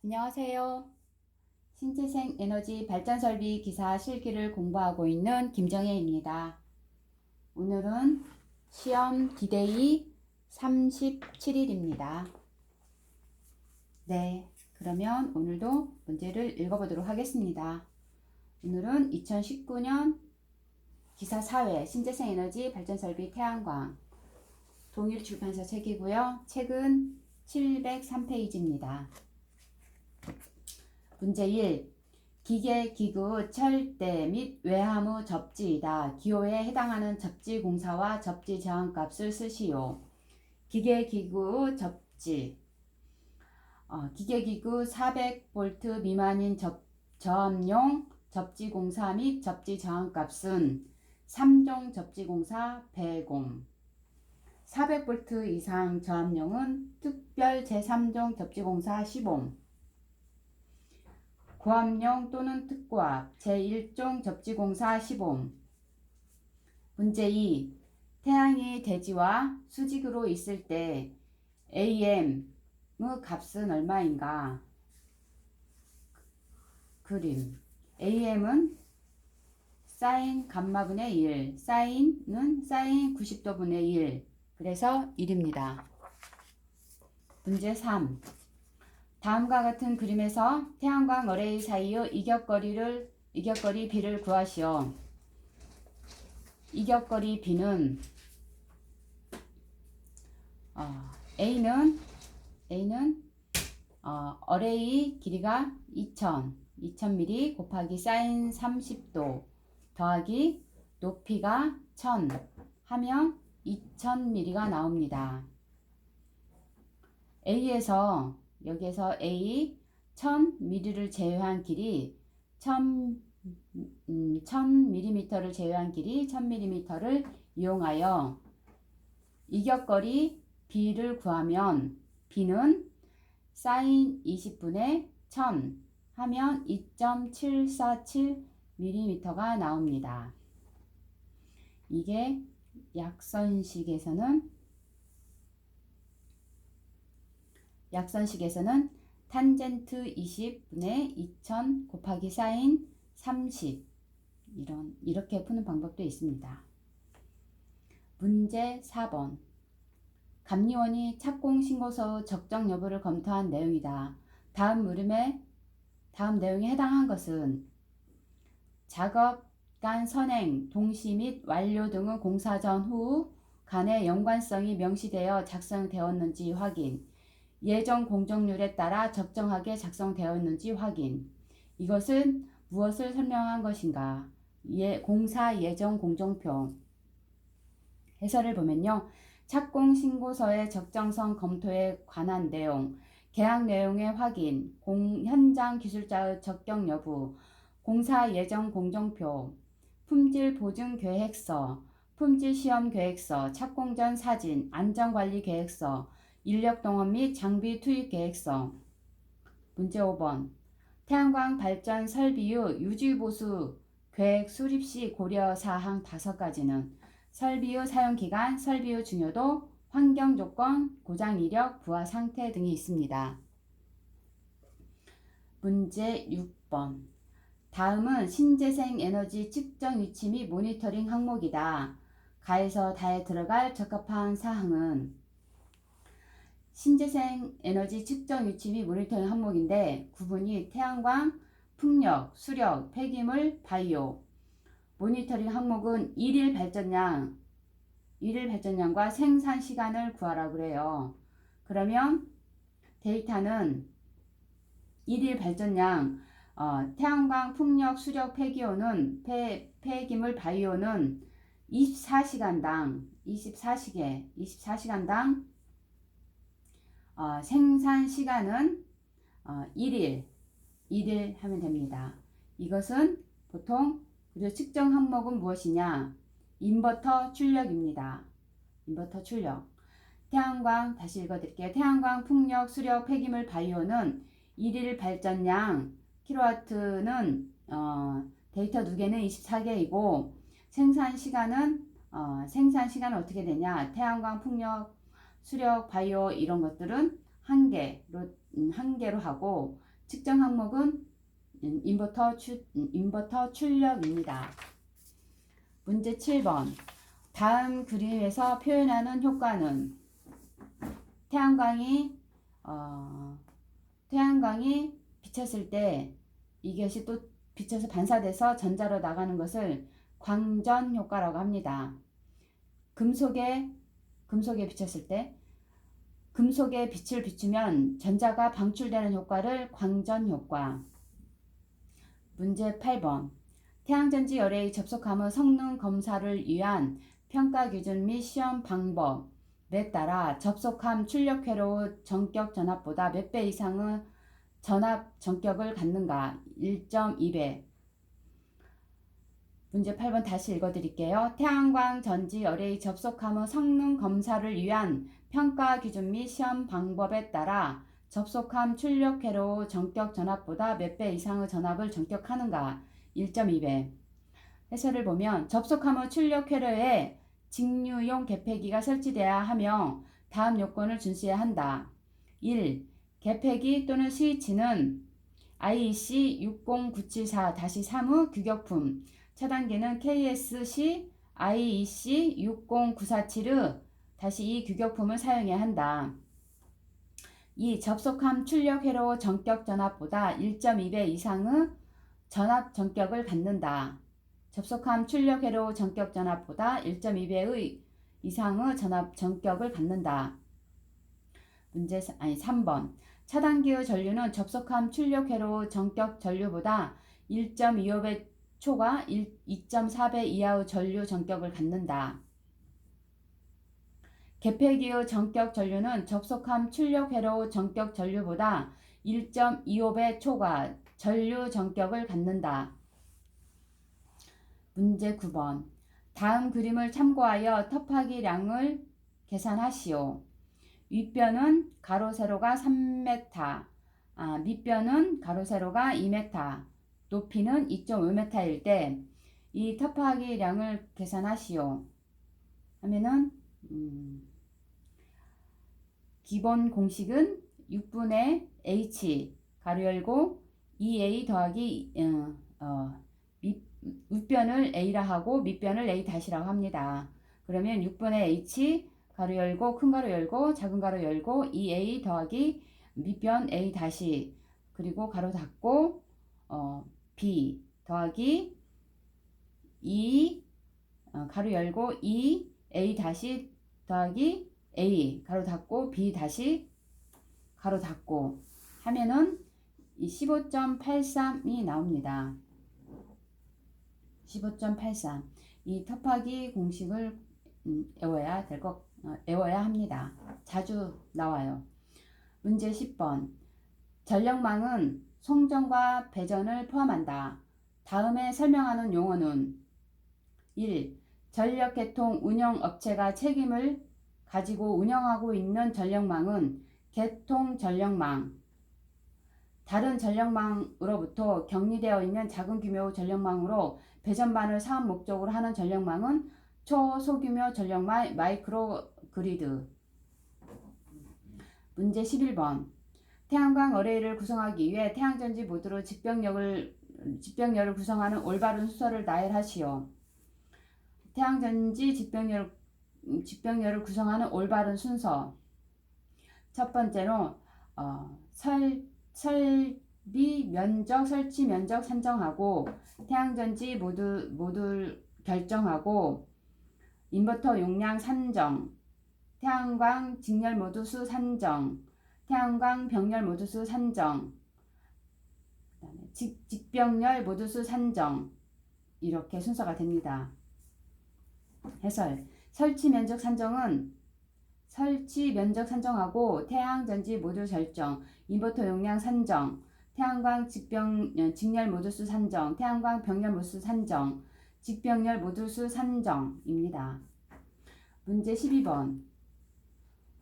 안녕하세요. 신재생 에너지 발전 설비 기사 실기를 공부하고 있는 김정혜입니다. 오늘은 시험 디데이 37일입니다. 네, 그러면 오늘도 문제를 읽어보도록 하겠습니다. 오늘은 2019년 기사 4회 신재생 에너지 발전 설비 태양광 동일 출판사 책이고요. 책은 703페이지입니다. 문제 1. 기계, 기구, 철대 및 외화무 접지이다. 기호에 해당하는 접지 공사와 접지 저항값을 쓰시오. 기계, 기구, 접지. 기계, 기구 400V 미만인 저압용 접지 공사 및 접지 저항값은 3종 접지 공사 100옴. 400V 이상 저압용은 특별 제3종 접지 공사 10옴. 고압용 또는 특고압 제1종 접지공사 10옴. 문제 2. 태양이 대지와 수직으로 있을 때 AM의 값은 얼마인가? 그림. AM은 사인 감마분의 1, 사인은 사인 90도분의 1, 그래서 1입니다. 문제 3. 다음과 같은 그림에서 태양광 어레이 사이의 이격거리 B를 구하시오. 이격거리 B는 A는 어레이 길이가 2000mm 곱하기 사인 30도 더하기 높이가 1000 하면 2000mm가 나옵니다. 여기에서 A 1000mm를 제외한 길이 1000mm를 제외한 길이 1000mm를 이용하여 이격거리 B를 구하면 B는 사인 20분의 1000 하면 2.747mm가 나옵니다. 이게 약선식에서는 탄젠트 20분의 2000 곱하기 사인 30 이렇게 푸는 방법도 있습니다. 문제 4번. 감리원이 착공 신고서 적정 여부를 검토한 내용이다. 다음 내용에 해당한 것은 작업 간 선행, 동시 및 완료 등의 공사 전후 간의 연관성이 명시되어 작성되었는지 확인, 예정 공정률에 따라 적정하게 작성되었는지 확인. 이것은 무엇을 설명한 것인가? 공사 예정 공정표. 해설을 보면요. 착공 신고서의 적정성 검토에 관한 내용, 계약 내용의 확인, 현장 기술자의 적격 여부, 공사 예정 공정표, 품질 보증 계획서, 품질 시험 계획서, 착공 전 사진, 안전관리 계획서, 인력 동원 및 장비 투입 계획서. 문제 5번. 태양광 발전 설비의 유지보수 계획 수립 시 고려 사항 5가지는 설비의 사용기간, 설비의 중요도, 환경조건, 고장 이력, 부하 상태 등이 있습니다. 문제 6번. 다음은 신재생 에너지 측정 위치 및 모니터링 항목이다. 가에서 다에 들어갈 적합한 사항은 신재생 에너지 측정 위치 및 모니터링 항목인데 구분이 태양광, 풍력, 수력, 폐기물, 바이오. 모니터링 항목은 일일 발전량과 생산 시간을 구하라 그래요. 그러면 데이터는 일일 발전량, 태양광, 풍력, 수력, 폐기오는 폐기물, 바이오는 24시간당 생산 시간은 1일 하면 됩니다. 이것은 보통 그리고 측정 항목은 무엇이냐? 인버터 출력입니다. 인버터 출력. 태양광 다시 읽어드릴게요. 태양광, 풍력, 수력, 폐기물, 바이오는 1일 발전량 킬로와트는 데이터 두 개는 24개이고 생산 시간은 어떻게 되냐? 태양광, 풍력, 수력, 바이오 이런 것들은 한 개로 하고 측정 항목은 인버터 출력입니다. 문제 7번. 다음 그림에서 표현하는 효과는 태양광이 비쳤을 때 이것이 또 비쳐서 반사돼서 전자로 나가는 것을 광전 효과라고 합니다. 금속에 비쳤을 때 금속에 빛을 비추면 전자가 방출되는 효과를 광전 효과. 문제 8번. 태양전지 열애의 접촉함의 성능 검사를 위한 평가 기준 및 시험 방법에 따라 접촉함 출력 회로 전격 전압보다 몇 배 이상의 전압 전격을 갖는가? 1.2배. 문제 8번 다시 읽어드릴게요. 태양광 전지 열애의 접촉함의 성능 검사를 위한 평가 기준 및 시험 방법에 따라 접촉함 출력 회로 전격 전압보다 몇 배 이상의 전압을 전격하는가? 1.2배. 해설을 보면 접촉함의 출력 회로에 직류용 개폐기가 설치되어야 하며 다음 요건을 준수해야 한다. 1. 개폐기 또는 스위치는 IEC 60974-3의 규격품, 차단기는 KSC IEC 60947의 -2 규격품을 사용해야 한다. 2. 접촉함 출력 회로 전격 전압보다 1.2배 이상의 전압 전격을 갖는다. 접촉함 출력 회로 전격 전압보다 1.2배 이상의 전압 전격을 갖는다. 3번. 차단기의 전류는 접촉함 출력 회로 전격 전류보다 1.25배 초과 2.4배 이하의 전류 전격을 갖는다. 개폐기의 전격 전류는 접촉함 출력 회로 전격 전류보다 1.25배 초과 전류 전격을 갖는다. 문제 9번. 다음 그림을 참고하여 터프하기량을 계산하시오. 윗변은 가로 세로가 3m, 밑변은 가로 세로가 2m, 높이는 2.5m일 때 이 터프하기량을 계산하시오. 하면은 기본 공식은 6분의 h 가로 열고 2a 더하기 윗변을 a라 하고 밑변을 a 다시라고 합니다. 그러면 6분의 h 가로 열고 큰 가로 열고 작은 가로 열고 2a 더하기 밑변 a 다시 그리고 가로 닫고 b 더하기 2 가로 열고 2a 다시 더하기 a 가로 닫고 b 다시 가로 닫고 하면은 이 15.83이 나옵니다. 15.83. 이 터프하기 공식을 외워야 합니다. 자주 나와요. 문제 10번. 전력망은 송전과 배전을 포함한다. 다음에 설명하는 용어는 1. 전력개통 운영업체가 책임을 가지고 운영하고 있는 전력망은 개통전력망. 다른 전력망으로부터 격리되어 있는 작은 규모의 전력망으로 배전반을 사업 목적으로 하는 전력망은 초소규모 전력망 마이크로그리드. 문제 11번. 태양광 어레이를 구성하기 위해 태양전지 모듈의 직병열을 구성하는 올바른 순서를 나열하시오. 태양전지 직병열을 구성하는 올바른 순서. 첫 번째로 설치 면적 산정하고 태양전지 모듈 결정하고 인버터 용량 산정, 태양광 직열 모드 수 산정, 태양광 병렬 모드 수 산정, 직병열 모드 수 산정, 이렇게 순서가 됩니다. 해설. 설치 면적 산정하고 태양전지 모듈 설정, 인버터 용량 산정, 태양광 직열 모듈 수 산정, 태양광 병렬 모듈 수 산정, 직병열 모듈 수 산정입니다. 문제 12번.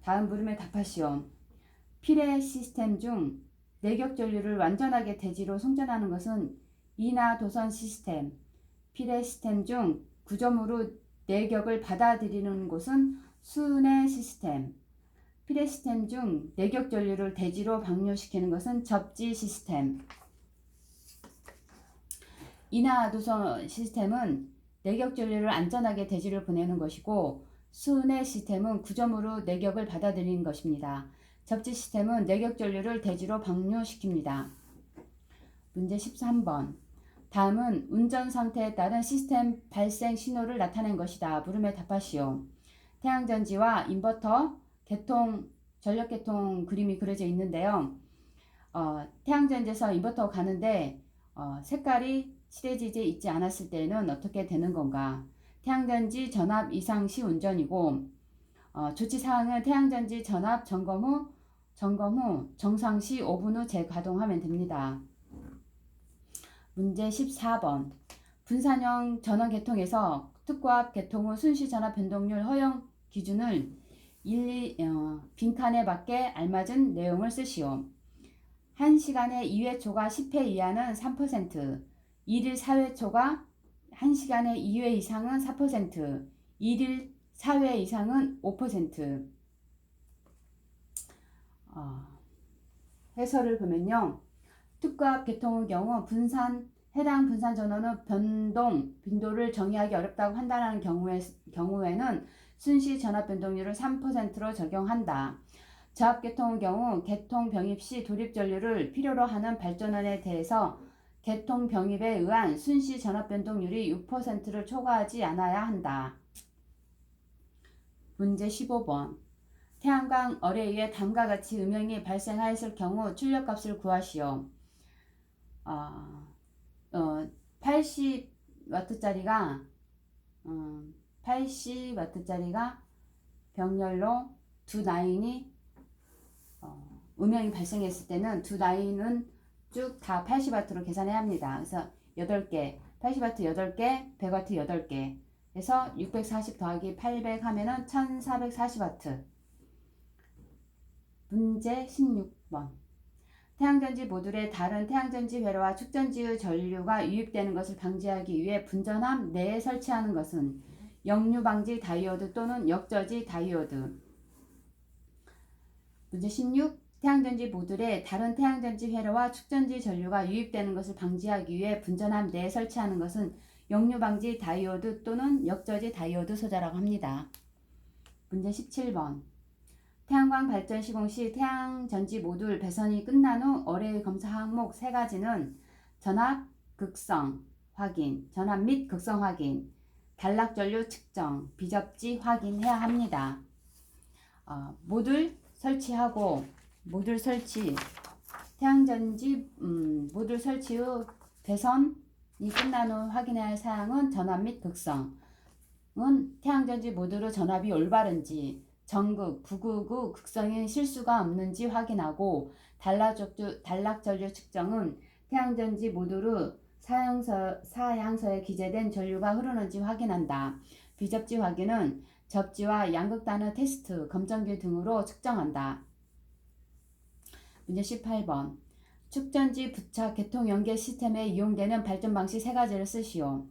다음 물음에 답하시오. 피레 시스템 중 내격 전류를 완전하게 대지로 송전하는 것은 이나 도선 시스템. 피레 시스템 중 구조물의 내격을 받아들이는 곳은 순회 시스템. 필해 시스템 중 내격 전류를 대지로 방류시키는 것은 접지 시스템. 인하 도선 시스템은 내격 전류를 안전하게 대지로 보내는 것이고, 순회 시스템은 구점으로 내격을 받아들이는 것입니다. 접지 시스템은 내격 전류를 대지로 방류시킵니다. 문제 13번. 다음은 운전 상태에 따른 시스템 발생 신호를 나타낸 것이다. 물음에 답하시오. 태양전지와 인버터, 전력계통 그림이 그려져 있는데요. 태양전지에서 인버터 가는데 색깔이 칠해지지 있지 않았을 때는 어떻게 되는 건가? 태양전지 전압 이상 시 운전이고, 조치사항은 태양전지 전압 점검 후 정상 시 5분 후 재가동하면 됩니다. 문제 14번. 분산형 전원계통에서 특고압 계통 후 순시 전압 변동률 허용 기준을 빈칸에 맞게 알맞은 내용을 쓰시오. 1시간에 2회초가 10회 이하는 3%, 1일 4회초가 1시간에 2회 이상은 4%, 1일 4회 이상은 5%. 해설을 보면요. 특고압 계통의 경우 해당 분산 전원은 빈도를 정의하기 어렵다고 판단하는 경우에는 순시 전압 변동률을 3%로 적용한다. 저압 계통의 경우 계통 병입 시 돌입 전류를 필요로 하는 발전원에 대해서 계통 병입에 의한 순시 전압 변동률이 6%를 초과하지 않아야 한다. 문제 15번. 태양광 얼에 의해 다음과 같이 음영이 발생하였을 경우 출력값을 구하시오. 80W짜리가 병렬로 두 라인이 음영이 발생했을 때는 두 라인은 쭉 다 80W로 계산해야 합니다. 그래서 8개, 80W 8개, 100W 8개 그래서 640 더하기 800 하면은 1440W. 문제 16번. 태양전지 모듈에 다른 태양전지 회로와 축전지의 전류가 유입되는 것을 방지하기 위해 분전함 내에 설치하는 것은 역류방지 다이오드 또는 역저지 다이오드. 문제 16. 태양전지 모듈에 다른 태양전지 회로와 축전지 전류가 유입되는 것을 방지하기 위해 분전함 내에 설치하는 것은 역류방지 다이오드 또는 역저지 다이오드 소자라고 합니다. 문제 17번. 태양광 발전 시공 시 태양전지 모듈 배선이 끝난 후 어뢰의 검사 항목 3가지는 전압, 극성 확인, 전압 및 극성 확인, 단락전류 측정, 비접지 확인해야 합니다. 모듈 설치 태양전지 모듈 설치 후 배선이 끝난 후 확인해야 할 사항은 전압 및 극성은 태양전지 모듈의 전압이 올바른지, 정극, 부극의 극성인 실수가 없는지 확인하고, 단락전류 측정은 태양전지 모듈의 사양서에 기재된 전류가 흐르는지 확인한다. 비접지 확인은 접지와 양극단의 테스트, 검정기 등으로 측정한다. 문제 18번. 축전지 부착 계통 연계 시스템에 이용되는 발전 방식 3가지를 쓰시오.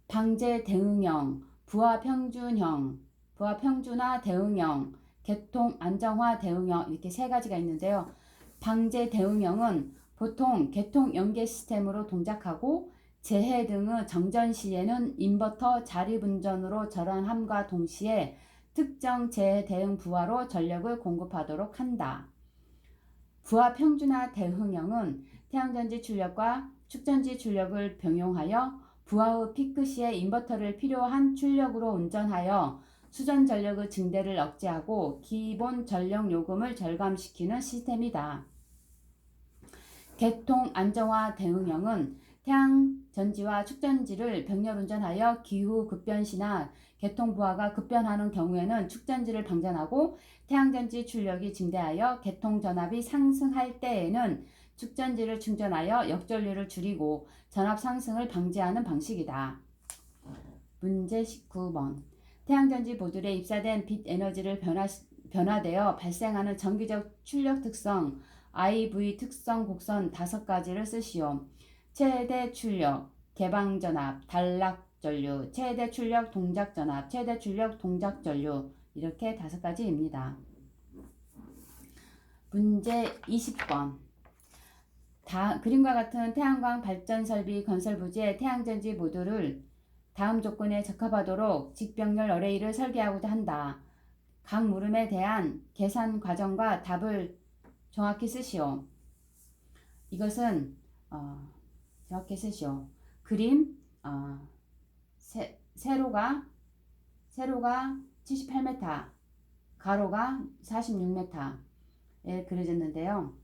방제 대응형, 부하 평준화 대응형, 계통 안정화 대응형 이렇게 3가지가 있는데요. 방제 대응형은 보통 계통 연계 시스템으로 동작하고 재해 등의 정전 시에는 인버터 자립운전으로 전환함과 동시에 특정 재해 대응 부하로 전력을 공급하도록 한다. 부하 평준화 대응형은 태양전지 출력과 축전지 출력을 병용하여 부하의 피크 시에 인버터를 필요한 출력으로 운전하여 수전 전력의 증대를 억제하고 기본 전력 요금을 절감시키는 시스템이다. 계통 안정화 대응형은 태양전지와 축전지를 병렬 운전하여 기후 급변 시나 계통 부하가 급변하는 경우에는 축전지를 방전하고 태양전지 출력이 증대하여 계통 전압이 상승할 때에는 축전지를 충전하여 역전류를 줄이고 전압 상승을 방지하는 방식이다. 문제 19번. 태양전지 모듈에 입사된 빛 에너지를 변화되어 발생하는 전기적 출력 특성 IV 특성 곡선 5가지를 쓰시오. 최대 출력, 개방전압, 단락전류, 최대 출력 동작전압, 최대 출력 동작전류 이렇게 5가지입니다. 문제 20번. 그림과 같은 태양광 발전 설비 건설 부지의 태양전지 모듈을 다음 조건에 적합하도록 직병렬 어레이를 설계하고자 한다. 각 물음에 대한 계산 과정과 답을 정확히 쓰시오. 이것은 정확히 쓰시오. 그림 세로가 78m, 가로가 46m에 그려졌는데요.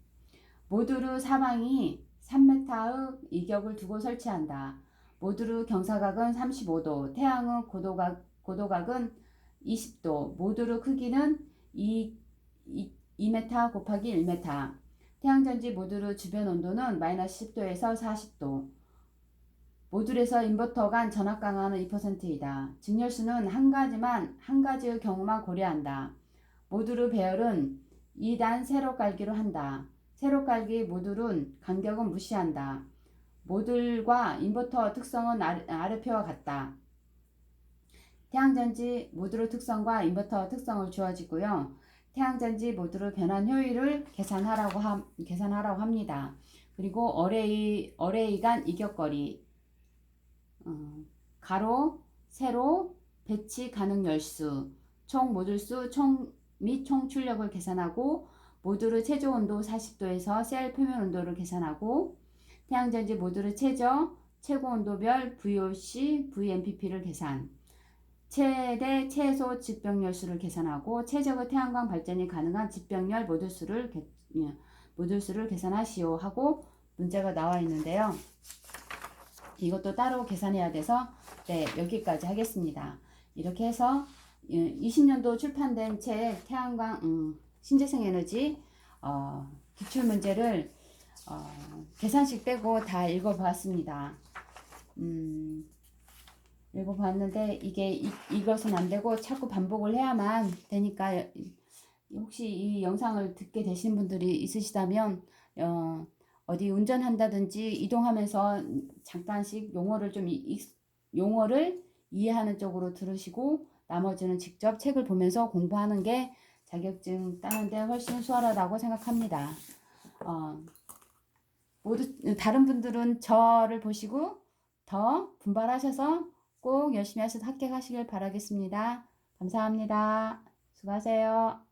모듈의 사방이 3m의 이격을 두고 설치한다. 모듈의 경사각은 35도, 태양의 고도각은 20도, 모듈의 크기는 2m 곱하기 1m, 태양전지 모듈의 주변 온도는 마이너스 10도에서 40도, 모듈에서 인버터 간 전압 강화는 2%이다. 직렬수는 한 가지의 경우만 고려한다. 모듈의 배열은 2단 세로 깔기로 한다. 세로 깔기 모듈은 간격은 무시한다. 모듈과 인버터 특성은 아래표와 같다. 태양전지 모듈의 특성과 인버터 특성을 주어지고요. 태양전지 모듈의 변환 효율을 계산하라고 합니다. 그리고 어레이 간 이격거리, 가로, 세로, 배치 가능 열수, 총 모듈수 및 총 출력을 계산하고 모듈의 최저 온도 40도에서 셀 표면 온도를 계산하고 태양전지 모듈의 최고 온도별 VOC, VMPP를 계산, 최대 최소 직병렬수를 계산하고 최적의 태양광 발전이 가능한 직병렬 모듈수를 계산하시오 하고 문제가 나와 있는데요. 이것도 따로 계산해야 돼서 여기까지 하겠습니다. 이렇게 해서 20년도 출판된 책 태양광 신재생 에너지 기출문제를 계산식 빼고 다 읽어보았습니다. 읽어봤는데 이게 이것은 안 되고 자꾸 반복을 해야만 되니까 혹시 이 영상을 듣게 되신 분들이 있으시다면 어디 운전한다든지 이동하면서 잠깐씩 용어를 이해하는 쪽으로 들으시고 나머지는 직접 책을 보면서 공부하는 게 자격증 따는데 훨씬 수월하다고 생각합니다. 모두 다른 분들은 저를 보시고 더 분발하셔서 꼭 열심히 하셔서 합격하시길 바라겠습니다. 감사합니다. 수고하세요.